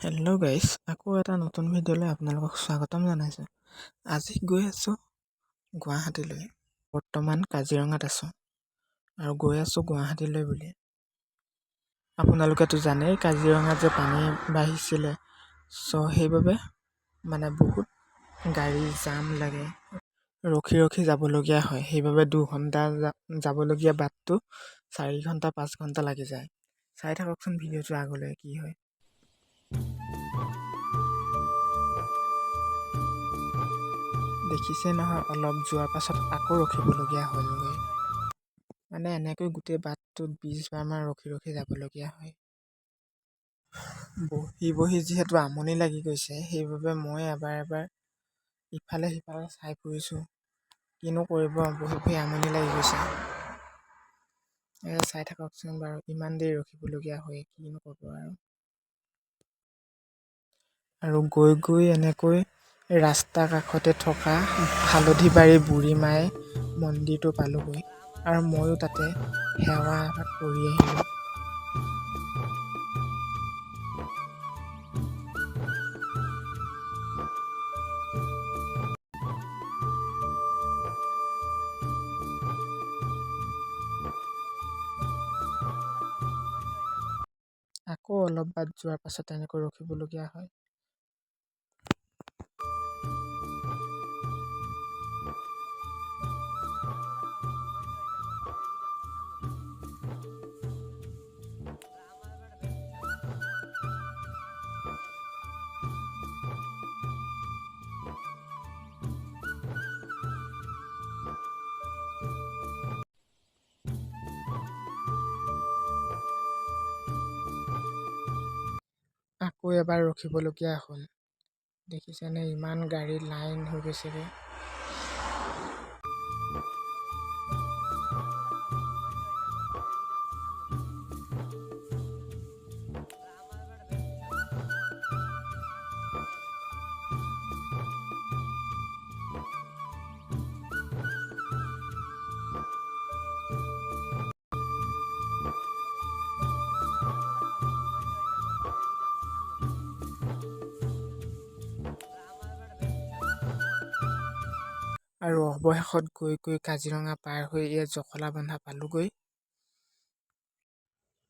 Hello' গাইছ, আকৌ এটা নতুন ভিডিঅ'লৈ আপোনালোকক স্বাগতম জনাইছোঁ। আজি গৈ আছোঁ গুৱাহাটীলৈ। বৰ্তমান কাজিৰঙাত আছোঁ আৰু গৈ আছোঁ গুৱাহাটীলৈ বুলি। আপোনালোকেতো জানেই কাজিৰঙাত যে পানী বাঢ়িছিলে, সেইবাবে বহুত গাড়ী জাম লাগে, ৰখি ৰখি যাবলগীয়া হয়। সেইবাবে 2 ঘণ্টা যাবলগীয়া বাটটো 4 ঘণ্টা 5 ঘণ্টা লাগি যায়। চাই থাককচোন ভিডিঅ'টো আগলৈ কি হয়। দেখিছে নহয়, অলপ যোৱাৰ পাছত আকৌ ৰখিবলগীয়া হ'লগৈ। এনেকৈ গোটেই বাটটোত 20 বাৰমান ৰখি ৰখি যাবলগীয়া হয়। বহি বহি যিহেতু আমনি লাগি গৈছে, সেইবাবে মই এবাৰ ইফালে সিফালে চাই ফুৰিছোঁ। কিনো কৰিব, বহি বহি আমনি লাগি গৈছে। চাই থাককচোন বাৰু, ইমান দেৰি ৰখিবলগীয়া হয়, কিনো ক'ব আৰু গৈ গৈ এনেকৈ ৰাস্তা কাষতে থকা হালধিবাৰী বুঢ়ী মাই মন্দিৰটো পালোগৈ আৰু ময়ো তাতে সেৱা এভাগ কৰি আহিলোঁ। আকৌ অলপ বাট যোৱাৰ পাছত এনেকৈ ৰখিবলগীয়া হয়। আকৌ এবাৰ ৰখিবলগীয়া হ'ল। দেখিছেনে, ইমান গাড়ী লাইন হৈ গৈছেগৈ। আৰু অৱশেষত গৈ গৈ কাজিৰঙা পাৰ হৈ ইয়াত জখলাবন্ধা পালোগৈ।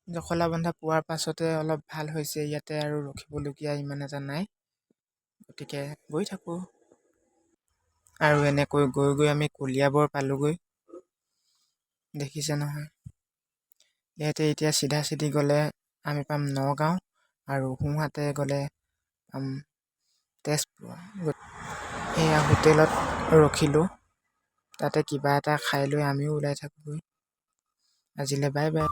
জখলাবন্ধা পোৱাৰ পাছতে অলপ ভাল হৈছে, ইয়াতে আৰু ৰখিবলগীয়া ইমান এটা নাই, গতিকে গৈ থাকোঁ। আৰু এনেকৈ গৈ গৈ আমি কলিয়াবৰ পালোগৈ। দেখিছে নহয়, ইয়াতে এতিয়া চিধা চিধি গ'লে আমি পাম নগাঁও আৰু সোঁহাতে গ'লে পাম তেজপুৰ। এয়া হোটেলত ৰখিলোঁ, তাতে কিবা এটা খাই লৈ আমিও ওলাই থাকোঁগৈ। আজিলৈ বাই বাই।